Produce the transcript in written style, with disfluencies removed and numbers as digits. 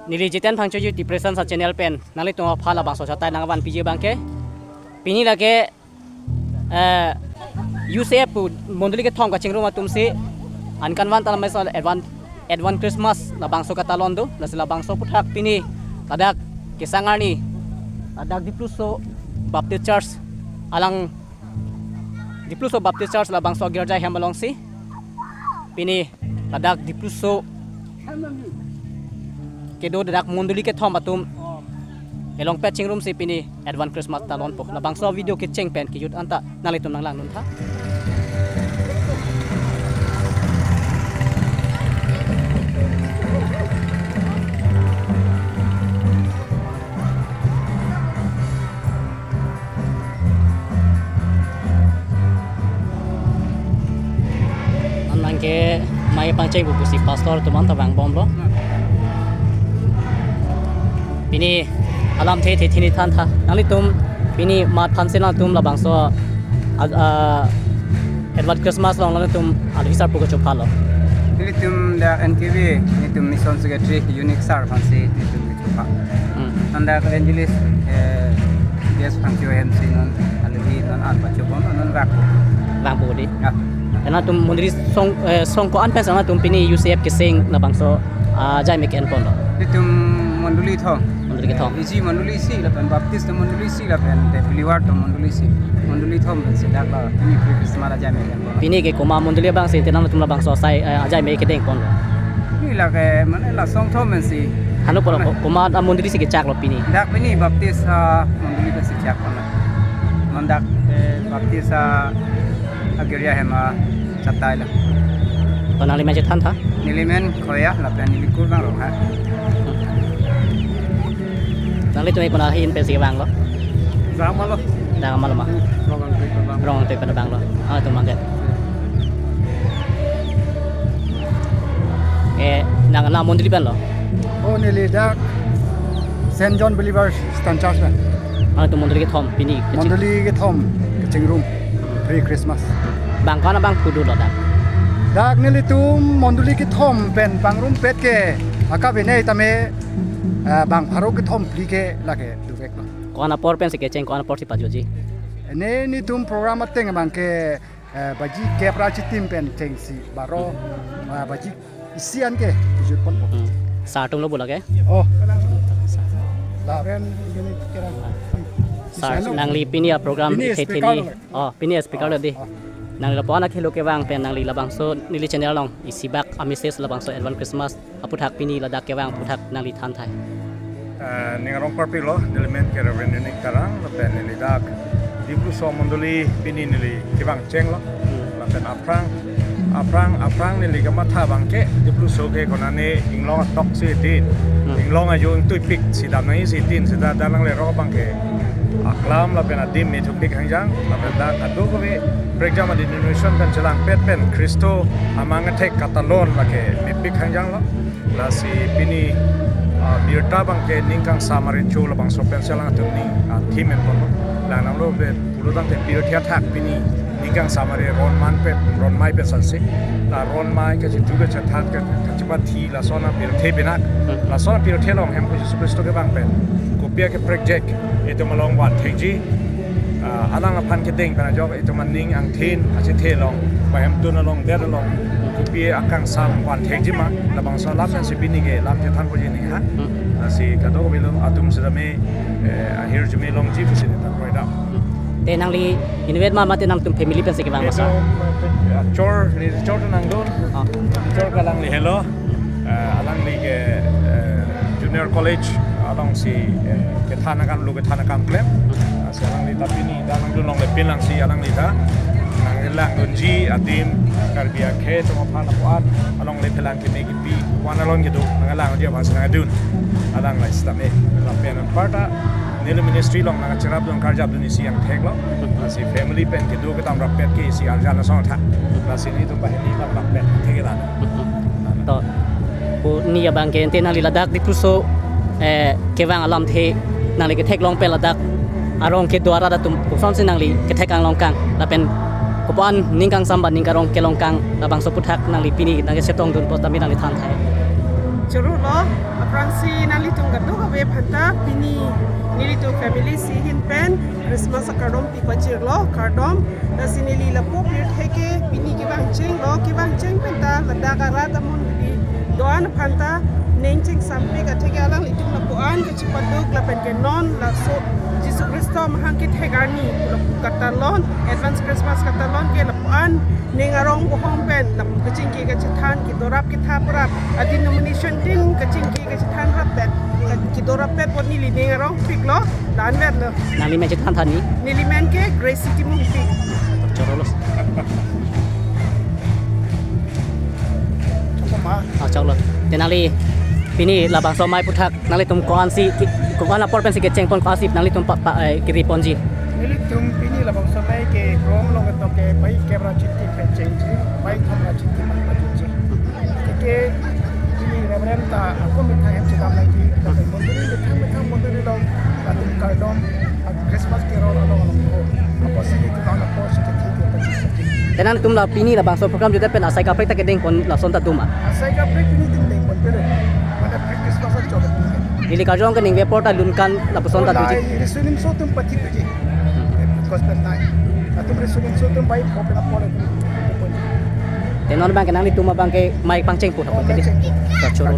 nilijitian pangcho ju depression sa channel pen nali to phala bangso sa tai nangaban pije bangke pini lage UCF monduli ke thong ka chingru ma tumsi ankanwan tal mai sa advan Christmas la bangso ka talon do la sila bangso puthak pini ladak kisangani ladak dipluso Baptist Church alang dipluso Baptist Church la bangso girja hemalongsi pini ladak dipluso kedo dadak monduli ke thom batum elong patching room si pini advan Christmas talon po la bangso video ke cheng pen ki yut anta nalitum nang lang nun tha ke mai pangceng bu si pastor tu manta bang bom lo pini alam the thini than tha nali tum pini mat phansena tum la bangso advance Christmas long la tum alvisar pu ko chopalo ini tum da NKV ini tum mission secretary unique sar phansi ini tum chopa anda evangelist yes phansio MC non alvi non alpa chopon non bang bu di karena tum mundiri song ko an pensana tum pini UCF ke sing na bangso jai mek en pon itu manduli thong ke thong isi manduli si la pen baptist manduli si la pen te biliwar to manduli thong ben sedak la ini Christmas jai mek en pon pini ke koma manduli bang se tenang tum la bangso sai jai mek ke deng pon ni la ke mane la song thom ben si hanu ko koma mandiri si ke chak lo pini dak pini baptist manduli be si chak pon mandak baptist ageria hema chatai la panali me than tha nilimen khoya la pen nilikur bang ro ha nali tu me panali hin pe si bang lo da mal ma rong te pen bang lo tu mangke nang na mondri ben lo oh nili dak St John Believers Stan Church tu mondri ke thom pini mondri ke thom chingrum pre Christmas bang kana bang kudu lo dak nili tum monduli ki thom pen pangrum pet ke aka bene tame bang pharo ki thom pli ke lage duvek lo kona por pen se ke cheng kona por si pajoji ne ni tum program ateng bang ke baji ke prachi tim pen cheng si baro baji isian ke jut pon sa tum lo bulage oh la ren ini kira sa nang li pini program thetheli pini speaker lo di nang lapona khelo ke wang pen nang li labang so nili channel long isibak amises labang so advan Christmas aputhak pini ladak ke wang puthak nang li than thai ningarong parpi lo element ke revenue ning karang la pen nili dak diblu so mondoli pini nili ke wang cheng lo la pen aprang nili ka matha bang ke diblu so ke konane inglong tok si tin inglong ayo tu pik sidam nai si tin sida dalang le ro bang ke aklam la pen adim me thupik hangjang la pen dak adu ko be breakdown di denomination pen jelang pen Kristo amang attack katalon la ke me pik hangjang lo la si pini birta bang ke ningkang samarin chu la bang so pen selang tu ni thim en pon la nang lo be puludang te birthia thak pini ningkang samare ron mai pe sanse la ron mai ke chu be cha thak ke chipat thi la sona birthia benak la sona birthia long hem ko Yesus Kristo ke bang pen kopia ke project itu malong wan theji alang apan ke deng pana job itu maning ang thin achi the long bayam tu na long der long kopia akang sam wan theji ma la bang so lam se bini ge lam te than ko ni ha asi kado ko bilong atum sedame ahir jumi long ji se ta ko da te nang li invet ma mate nang tum family pen se ke bang masa chor nang don chor ka lang li hello alang li ke junior college along si ke thanakan lu ke thanakam klem alang li tapini danang dun long le pilang si alang li da nang lang don ji adim karbia ke to ma na puat along le pilang ke me pi wan along gitu nang lang dia mas nang dun alang la stame la pen parta nele ministry long nang charab don karja dun si yang thek lo si family pen ke du ke tam rap pet ke si arjana song tha la si ni tum bahini la rap pet ke da to pu ni ya bang ke ente nang li ladak di puso ke wang alam the nang li ke thek long pe ladak arong ke duara da tum puson sin nang li ke thek ang long kang la pen kopan ningkang samban ningkarong ke long kang la bang so puthak nang li pini nang ke setong dun pos tami nang li than thai churu lo Fransi nalitung gado kabe phanta pini nilitung family si hin pen Christmas kardom pi pachir lo kardom da sinili la pop theke pini ki bang cheng lo ki bang cheng penta lada kara tamun di doan phanta nengching sampai ka theke alang litung la puan ke chipaduk la pen ke non la so Jisu Kristo mahangkit hegani la katalon advance Christmas katalon ke la puan nengarong bohong pen la kaching ki kachan ki dorap ki thapurap adin nomination din kaching ki kachan rap bet ki dorap bet pot nili nengarong pik lo dan vet lo nali men chat han ni nili men ke Grace City mung pik chorolos Cuma chorlo tenali pini labang so mai puthak nali tum ko an si ko an apor pen si ke cheng pon ko asip nali tum pa kiri ponji nilitum pini la bangsa mai ke krom lo to ke pai camera chitti pe change pai camera chitti ma pajuji ke ini reverend ta aku minta hem chidam lagi tapi monduri lo latum kardom Christmas ke ro lo ko apa sih itu kalau apa sih ke pajuji tenan tum la pini labang so program juta pen asai ka prek ta ke deng pon la son ta duma asai ka break ini tim deng pon pero pada Christmas a job ili ka jong ke ning report ta lun kan la son ta tuji Resulim so tum pati tuji because the night atum resulim so tum bai ko pela pole tenon bang ke nang ni tum bang ke mai pang cheng pu ta ko ke Choro.